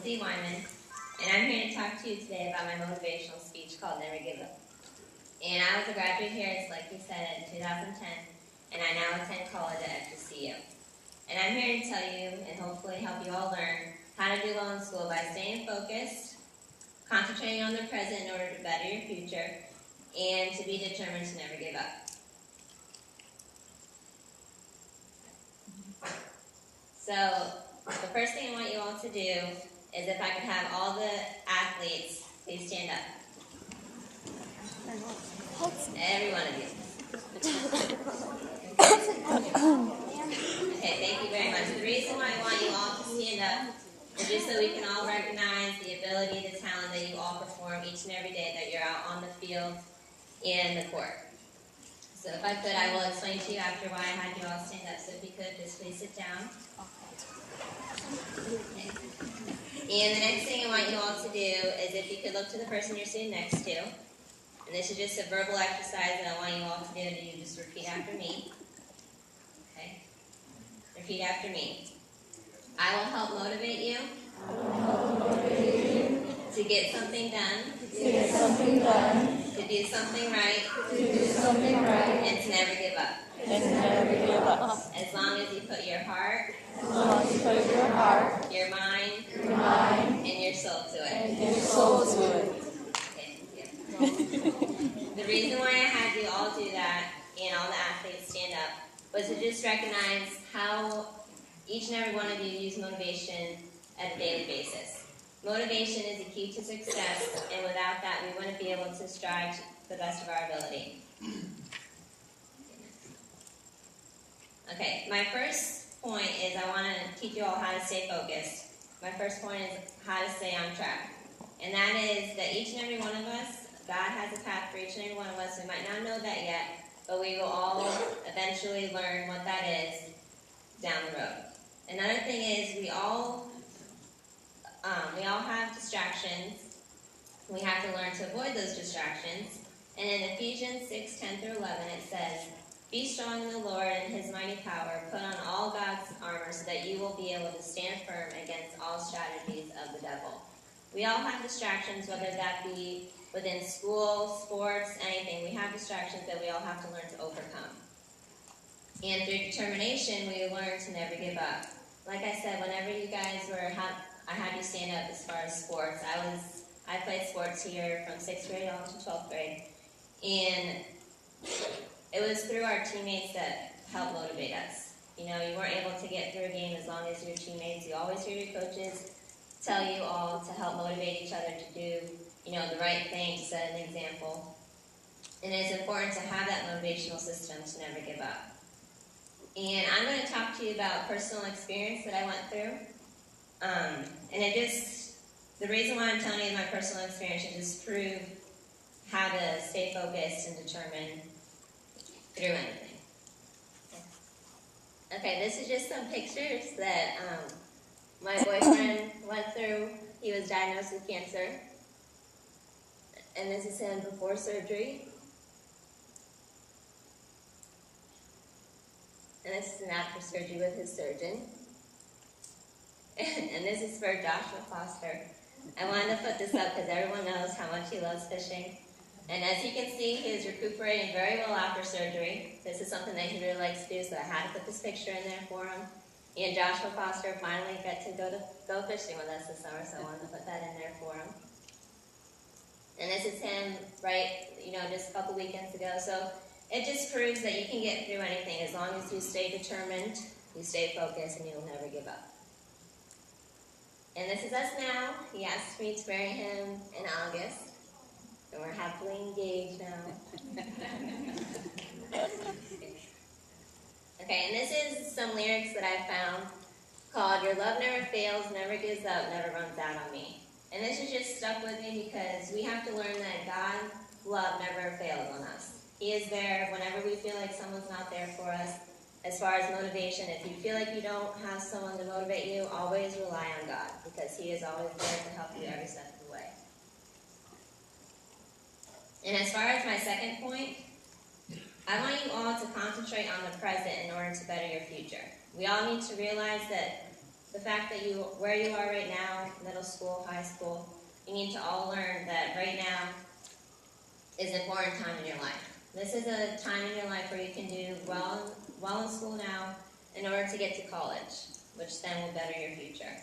Lindsey Wyman, and I'm here to talk to you today about my motivational speech called Never Give Up. And I was a graduate here, like you said, in 2010, and I now attend college at FGCU. And I'm here to tell you, and hopefully help you all learn, how to do well in school by staying focused, concentrating on the present in order to better your future, and to be determined to never give up. So, the first thing I want you all to do is if I could have all the athletes, please stand up. Every one of you. Okay, thank you very much. The reason why I want you all to stand up is just so we can all recognize the ability, the talent that you all perform each and every day that you're out on the field and the court. So if I could, I will explain to you after why I had you all stand up. So if you could, just please sit down. Okay. And the next thing I want you all to do is if you could look to the person you're sitting next to. And this is just a verbal exercise that I want you all to do, and you just repeat after me. Okay? Repeat after me. I will help motivate you. To get something done. To do something right. And to never give up. As long as you put your heart. Your mind. And your soul to it. Okay, thank you. The reason why I had you all do that and all the athletes stand up was to just recognize how each and every one of you use motivation at a daily basis. Motivation is the key to success, and without that, we wouldn't be able to strive to the best of our ability. Okay, my first point is I want to teach you all how to stay focused. My first point is how to stay on track. And that is that each and every one of us, God has a path for each and every one of us. We might not know that yet, but we will all eventually learn what that is down the road. Another thing is we all have distractions. We have to learn to avoid those distractions. And in Ephesians 6:10-11, it says, "Be strong in the Lord and His mighty power. Put on all God's armor so that you will be able to stand firm against all strategies of the devil." We all have distractions, whether that be within school, sports, anything. We have distractions that we all have to learn to overcome. And through determination, we learn to never give up. Like I said, whenever you guys I had you stand up as far as sports. I played sports here from 6th grade on to 12th grade. And it was through our teammates that helped motivate us. You know, you weren't able to get through a game as long as your teammates. You always hear your coaches tell you all to help motivate each other to do, the right thing, to set an example. And it's important to have that motivational system to never give up. And I'm going to talk to you about personal experience that I went through. The reason why I'm telling you my personal experience is just prove how to stay focused and determined through anything. Okay, this is just some pictures that my boyfriend went through. He was diagnosed with cancer. And this is him before surgery. And this is an after surgery with his surgeon. And this is for Joshua Foster. I wanted to put this up because everyone knows how much he loves fishing. And as you can see, he is recuperating very well after surgery. This is something that he really likes to do, so I had to put this picture in there for him. He and Joshua Foster finally got to go fishing with us this summer, so I wanted to put that in there for him. And this is him, just a couple weekends ago. So it just proves that you can get through anything as long as you stay determined, you stay focused, and you'll never give up. And this is us now. He asked me to marry him in August. And we're happily engaged now. Okay, and this is some lyrics that I found called "Your love never fails, never gives up, never runs out on me." And this has just stuck with me because we have to learn that God's love never fails on us. He is there whenever we feel like someone's not there for us. As far as motivation, if you feel like you don't have someone to motivate you, always rely on God because He is always there to help you every step of the way. And as far as my second point, I want you all to concentrate on the present in order to better your future. We all need to realize that the fact that where you are right now, middle school, high school, you need to all learn that right now is an important time in your life. This is a time in your life where you can do well in school now in order to get to college, which then will better your future.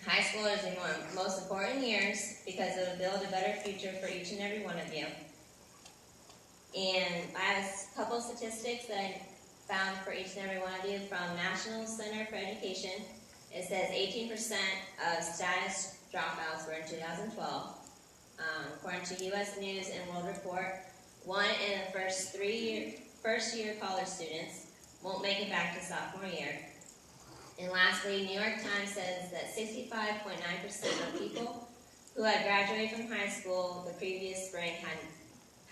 High school is your most important years because it will build a better future for each and every one of you. And I have a couple statistics that I found for each and every one of you from National Center for Education. It says 18% of status dropouts were in 2012. According to U.S. News and World Report, 1 in the first year college students won't make it back to sophomore year. And lastly, New York Times says that 65.9% of people who had graduated from high school the previous spring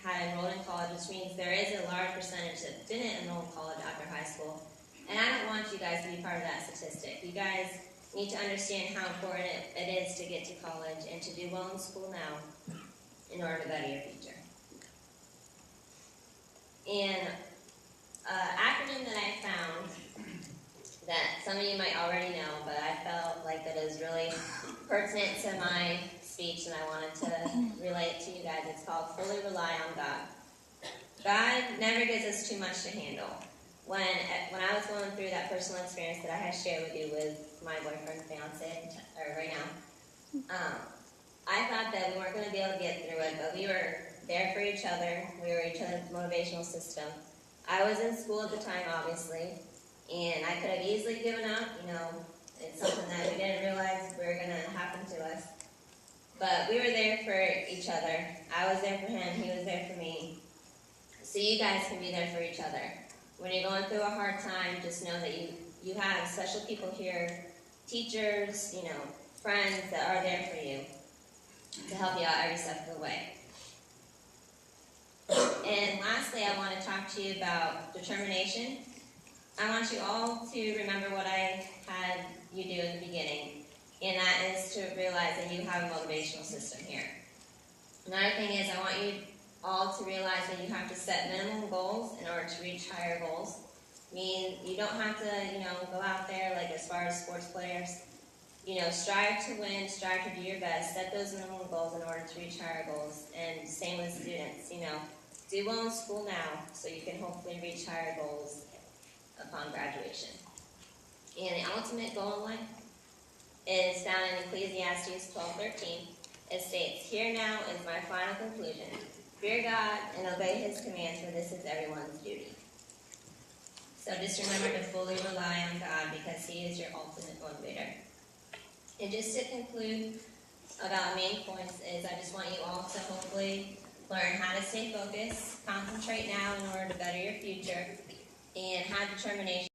had enrolled in college, which means there is a large percentage that didn't enroll in college after high school. And I don't want you guys to be part of that statistic. You guys need to understand how important it is to get to college and to do well in school now in order to better your future. And acronym that I found that some of you might already know, but I felt like that it was really pertinent to my speech and I wanted to relay it to you guys. It's called Fully Rely on God. God never gives us too much to handle. When I was going through that personal experience that I had shared with you with my boyfriend, fiance, or right now, I thought that we weren't going to be able to get through it, but we were there for each other. We were each other's motivational system. I was in school at the time, obviously, and I could have easily given up. It's something that we didn't realize were going to happen to us. But we were there for each other. I was there for him. He was there for me. So you guys can be there for each other. When you're going through a hard time, just know that you have special people here, teachers, friends that are there for you to help you out every step of the way. And lastly, I want to talk to you about determination. I want you all to remember what I had you do in the beginning, and that is to realize that you have a motivational system here. Another thing is I want you all to realize that you have to set minimum goals in order to reach higher goals. I mean, you don't have to, go out there like as far as sports players. Strive to win, strive to do your best, set those minimum goals in order to reach higher goals. And same with students, do well in school now so you can hopefully reach higher goals upon graduation. And the ultimate goal in life is found in Ecclesiastes 12:13. It states, "Here now is my final conclusion. Fear God and obey His commands, for this is everyone's duty." So just remember to fully rely on God because He is your ultimate motivator. And just to conclude about main points is I just want you all to hopefully learn how to stay focused, concentrate now in order to better your future, and have determination.